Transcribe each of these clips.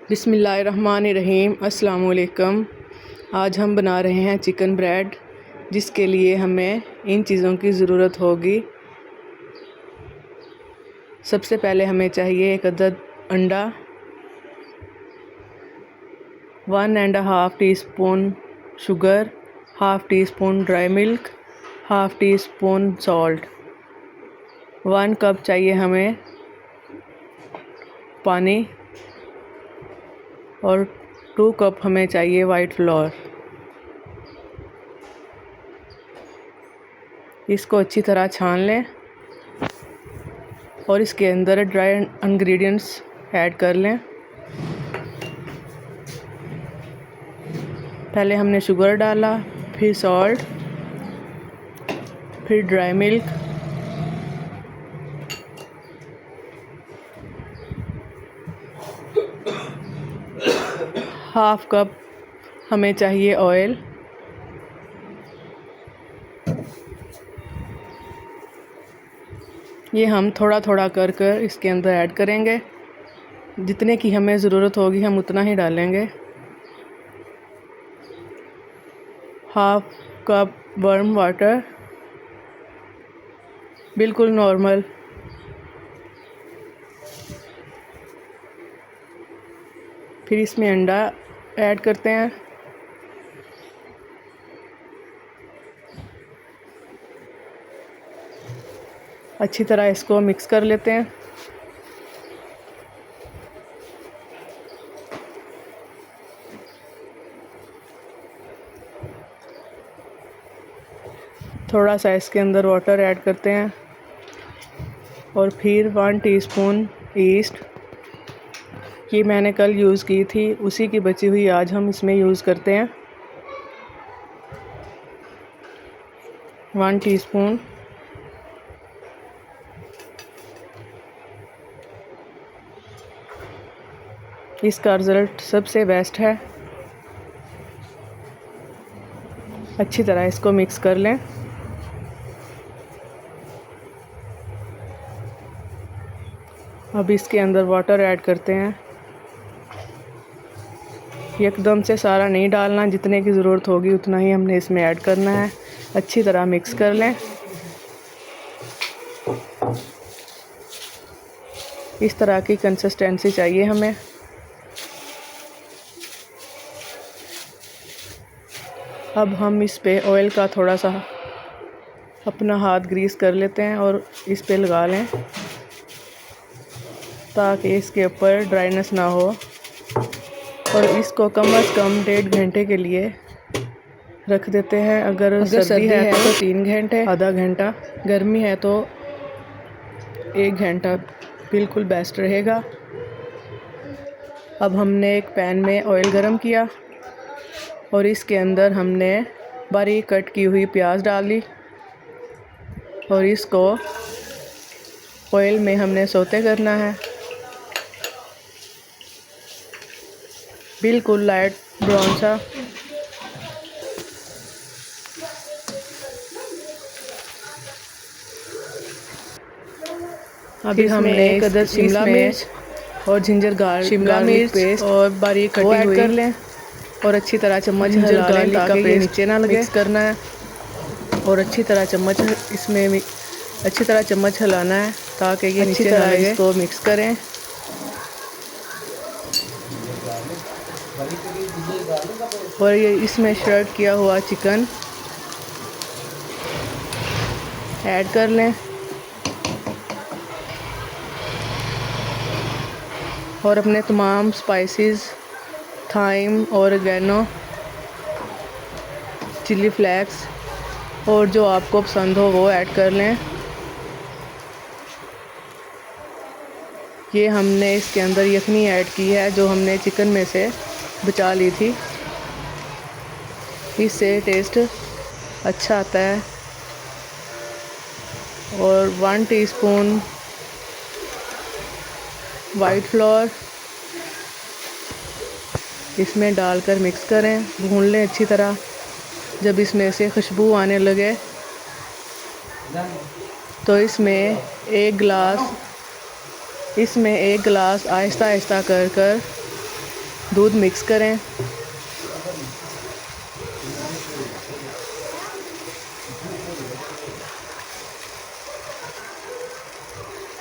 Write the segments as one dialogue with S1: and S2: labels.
S1: बिस्मिल्लाहिर्रहमानिर्रहीम। अस्सलाम वालेकुम। आज हम बना रहे हैं चिकन ब्रेड, जिसके लिए हमें इन चीज़ों की ज़रूरत होगी। सबसे पहले हमें चाहिए एक अदद अंडा, 1.5 teaspoon sugar, half tea spoon dry milk, half tea spoon salt, 1 cup चाहिए हमें पानी और 2 कप हमें चाहिए वाइट फ्लोर। इसको अच्छी तरह छान लें और इसके अंदर ड्राई इंग्रेडिएंट्स ऐड कर लें। पहले हमने शुगर डाला, फिर सॉल्ट, फिर ड्राई मिल्क, हाफ़ कप हमें चाहिए ऑयल, ये हम थोड़ा थोड़ा कर कर इसके अंदर ऐड करेंगे। जितने की हमें ज़रूरत होगी हम उतना ही डालेंगे। हाफ़ कप वार्म वाटर, बिल्कुल नॉर्मल। फिर इसमें अंडा ऐड करते हैं। अच्छी तरह इसको मिक्स कर लेते हैं। थोड़ा सा इसके अंदर वाटर ऐड करते हैं और फिर 1 टीस्पून ईस्ट, ये मैंने कल यूज़ की थी, उसी की बची हुई आज हम इसमें यूज़ करते हैं। 1 टीस्पून। इसका रिज़ल्ट सबसे बेस्ट है। अच्छी तरह इसको मिक्स कर लें। अब इसके अंदर वाटर ऐड करते हैं। एकदम से सारा नहीं डालना, जितने की ज़रूरत होगी उतना ही हमने इसमें ऐड करना है। अच्छी तरह मिक्स कर लें। इस तरह की कंसिस्टेंसी चाहिए हमें। अब हम इस पे ऑयल का थोड़ा सा अपना हाथ ग्रीस कर लेते हैं और इस पे लगा लें, ताकि इसके ऊपर ड्राइनेस ना हो। और इसको कम से कम 1.5 घंटे के लिए रख देते हैं। अगर सर्दी है तो 3 घंटे, आधा घंटा। गर्मी है तो 1 घंटा बिल्कुल बेस्ट रहेगा। अब हमने एक पैन में ऑयल गरम किया और इसके अंदर हमने बारीक कट की हुई प्याज डाली और इसको ऑयल में हमने सौते करना है, बिल्कुल लाइट ब्राउन सा। अभी हमने एक अदद शिमला मिर्च और जिंजर गार्लिक पेस्ट और बारीक कटी हुई कर लें और अच्छी तरह चम्मच हिला लें ताकि ये नीचे ना लगे। मिक्स करना है और अच्छी तरह चम्मच इसमें अच्छी तरह चम्मच हिलाना है ताकि ये नीचे ना लगे। इसको मिक्स करें। और ये इसमें श्रेड किया हुआ चिकन ऐड कर लें और अपने तमाम spices, thyme, oregano, chilli flakes और जो आपको पसंद हो वो ऐड कर लें। ये हमने इसके अंदर यखनी ऐड की है जो हमने चिकन में से बचा ली थी, इससे टेस्ट अच्छा आता है। और 1 टीस्पून वाइट फ्लोर इसमें डालकर मिक्स करें, भून लें अच्छी तरह। जब इसमें से खुशबू आने लगे तो इसमें एक गिलास आहिस्ता आहिस्ता कर दूध मिक्स करें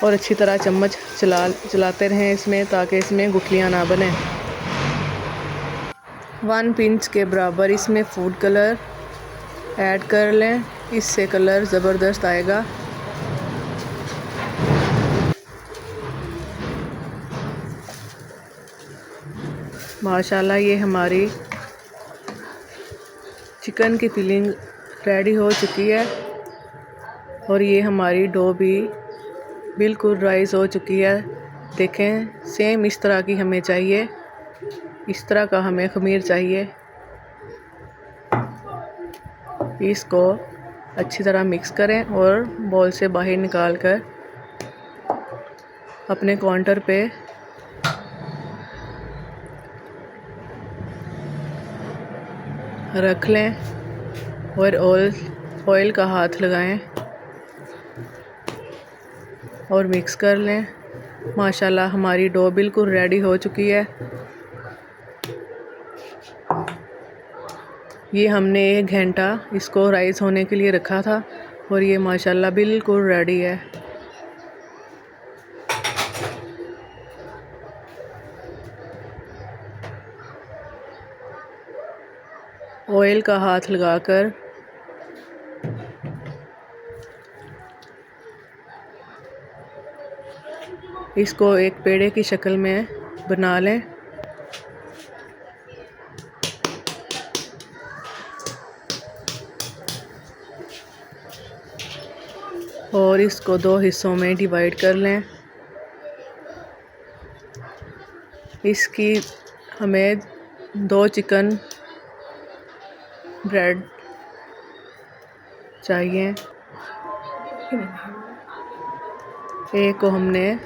S1: और अच्छी तरह चम्मच चलाते रहें इसमें, ताकि इसमें गुठलियाँ ना बने। 1 पिंच के बराबर इसमें फूड कलर ऐड कर लें, इससे कलर ज़बरदस्त आएगा। माशाल्लाह ये हमारी चिकन की फिलिंग रेडी हो चुकी है और ये हमारी डो भी बिल्कुल राइस हो चुकी है। देखें, सेम इस तरह की हमें चाहिए, इस तरह का हमें खमीर चाहिए। इसको अच्छी तरह मिक्स करें और बॉल से बाहर निकाल कर अपने काउंटर पे रख लें और ऑयल का हाथ लगाएं और मिक्स कर लें। माशाल्लाह हमारी डो बिल्कुल रेडी हो चुकी है। ये हमने 1 घंटा इसको राइस होने के लिए रखा था और ये माशाल्लाह बिल्कुल रेडी है। ऑयल का हाथ लगाकर इसको एक पेड़े की शक्ल में बना लें। और इसको 2 हिस्सों में डिवाइड कर लें। इसकी हमें 2 चिकन ब्रेड चाहिए। एक को हमने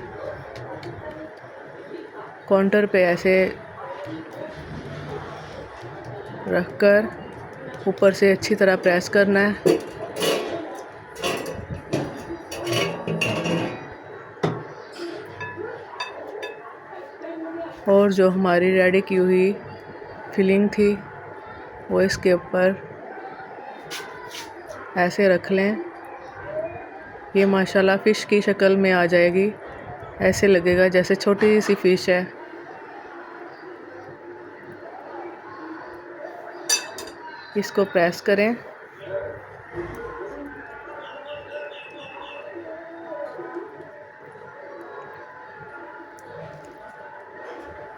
S1: काउंटर पे ऐसे रखकर ऊपर से अच्छी तरह प्रेस करना है। और जो हमारी रेडी की हुई फिलिंग थी वो इसके ऊपर ऐसे रख लें। ये माशाल्लाह फ़िश की शक्ल में आ जाएगी, ऐसे लगेगा जैसे छोटी सी फ़िश है। इसको प्रेस करें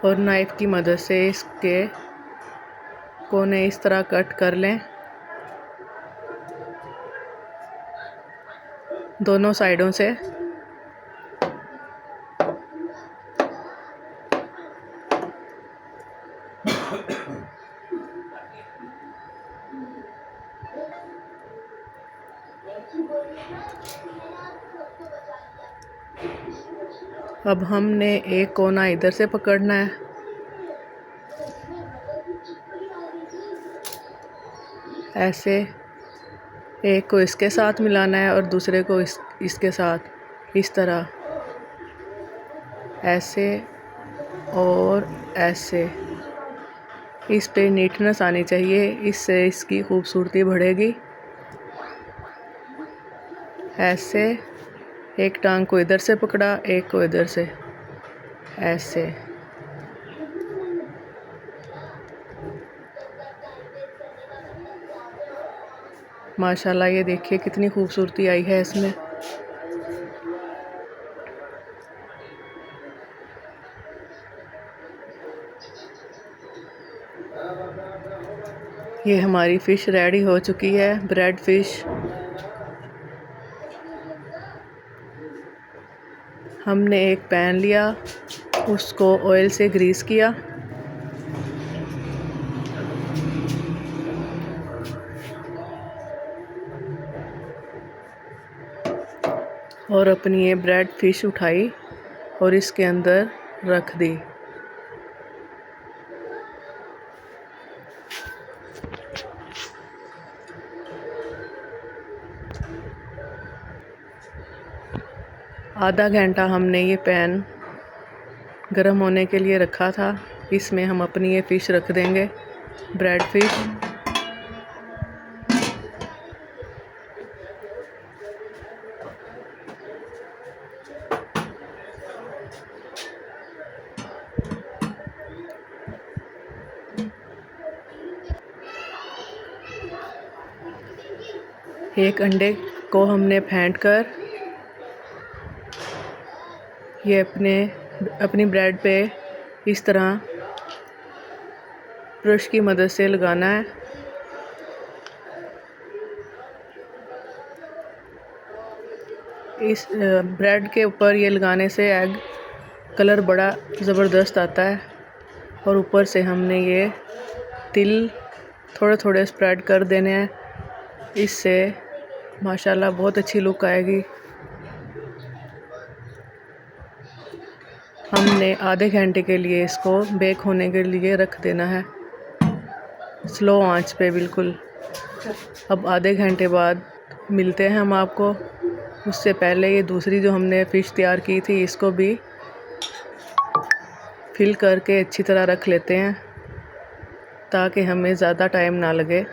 S1: और नाइफ़ की मदद से इसके कोने इस तरह कट कर लें, दोनों साइडों से। अब हमने एक कोना इधर से पकड़ना है, ऐसे एक को इसके साथ मिलाना है और दूसरे को इसके साथ, इस तरह ऐसे और ऐसे। इस पे नीटनेस आनी चाहिए, इससे इसकी खूबसूरती बढ़ेगी। ऐसे एक टांग को इधर से पकड़ा, एक को इधर से, ऐसे। माशाल्लाह ये देखिए कितनी खूबसूरती आई है इसमें। ये हमारी फ़िश रेडी हो चुकी है, ब्रेड फ़िश। हमने एक पैन लिया, उसको ऑयल से ग्रीस किया और अपनी ये ब्रेड फ़िश उठाई और इसके अंदर रख दी। आधा घंटा हमने ये पैन गरम होने के लिए रखा था। इसमें हम अपनी ये फ़िश रख देंगे, ब्रेड फिश। एक अंडे को हमने फेंट कर ये अपनी ब्रेड पे इस तरह ब्रश की मदद से लगाना है। इस ब्रेड के ऊपर ये लगाने से एग कलर बड़ा ज़बरदस्त आता है। और ऊपर से हमने ये तिल थोड़े थोड़े स्प्रेड कर देने हैं, इससे माशाल्लाह बहुत अच्छी लुक आएगी। हमने आधे घंटे के लिए इसको बेक होने के लिए रख देना है, स्लो आंच पे बिल्कुल। अब आधे घंटे बाद मिलते हैं हम आपको। उससे पहले ये दूसरी जो हमने फ़िश तैयार की थी इसको भी फिल करके अच्छी तरह रख लेते हैं ताकि हमें ज़्यादा टाइम ना लगे।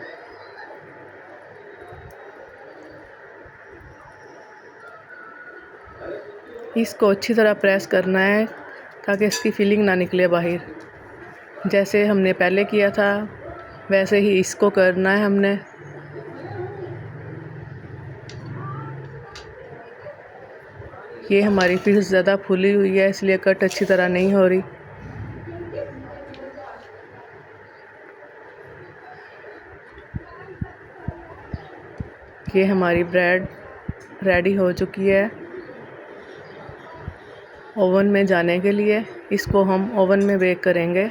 S1: इसको अच्छी तरह प्रेस करना है ताकि इसकी फिलिंग ना निकले बाहर। जैसे हमने पहले किया था वैसे ही इसको करना है हमने। ये हमारी फिश ज़्यादा फूली हुई है इसलिए कट अच्छी तरह नहीं हो रही। ये हमारी ब्रेड रेडी हो चुकी है ओवन में जाने के लिए। इसको हम ओवन में बेक करेंगे।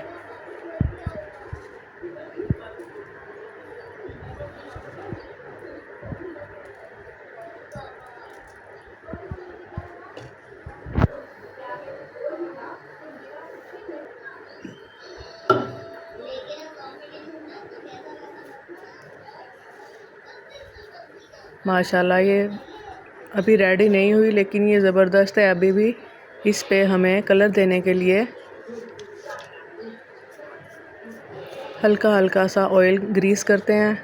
S1: माशाल्लाह ये अभी रेडी नहीं हुई लेकिन ये ज़बरदस्त है अभी भी। इस पे हमें कलर देने के लिए हल्का हल्का सा ऑयल ग्रीस करते हैं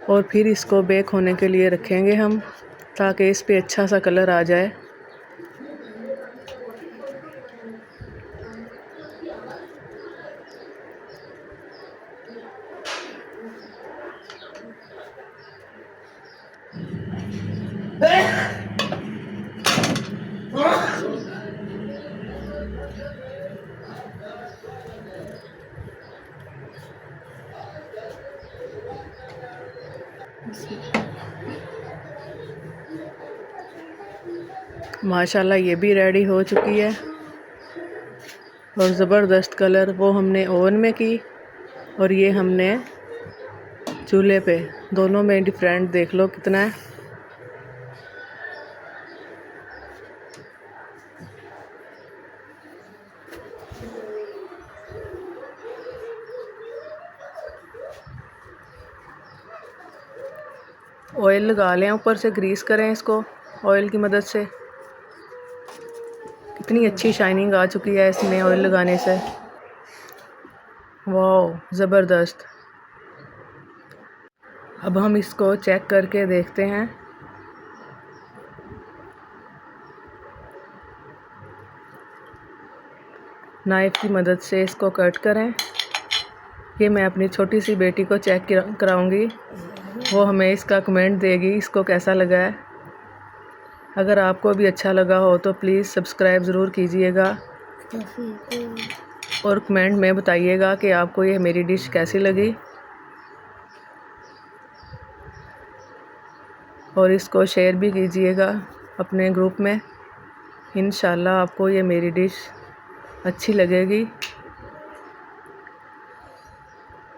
S1: और फिर इसको बेक होने के लिए रखेंगे हम ताकि इस पे अच्छा सा कलर आ जाए। माशाल्लाह ये भी रेडी हो चुकी है और ज़बरदस्त कलर वो हमने ओवन में की और ये हमने चूल्हे पे। दोनों में डिफरेंट देख लो कितना है। ऑयल लगा लें, ऊपर से ग्रीस करें इसको ऑयल की मदद से। कितनी अच्छी शाइनिंग आ चुकी है इसमें ऑयल लगाने से। वाह ज़बरदस्त। अब हम इसको चेक करके देखते हैं। नाइफ़ की मदद से इसको कट करें। ये मैं अपनी छोटी सी बेटी को चेक कराऊंगी, वो हमें इसका कमेंट देगी इसको कैसा लगा है। अगर आपको भी अच्छा लगा हो तो प्लीज़ सब्सक्राइब ज़रूर कीजिएगा और कमेंट में बताइएगा कि आपको ये मेरी डिश कैसी लगी। और इसको शेयर भी कीजिएगा अपने ग्रुप में। इंशाल्लाह आपको ये मेरी डिश अच्छी लगेगी।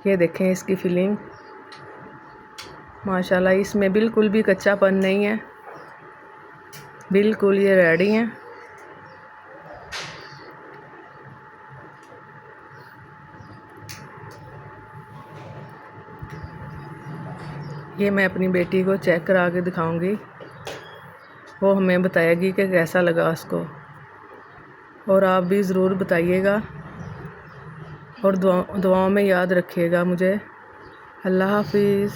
S1: ये देखें इसकी फिलिंग, माशाल्लाह इसमें बिल्कुल भी कच्चापन नहीं है, बिल्कुल ये रेडी हैं। ये मैं अपनी बेटी को चेक करा के दिखाऊंगी, वो हमें बताएगी कि कैसा लगा उसको। और आप भी ज़रूर बताइएगा और दुआओं में याद रखिएगा मुझे। अल्लाह हाफिज़।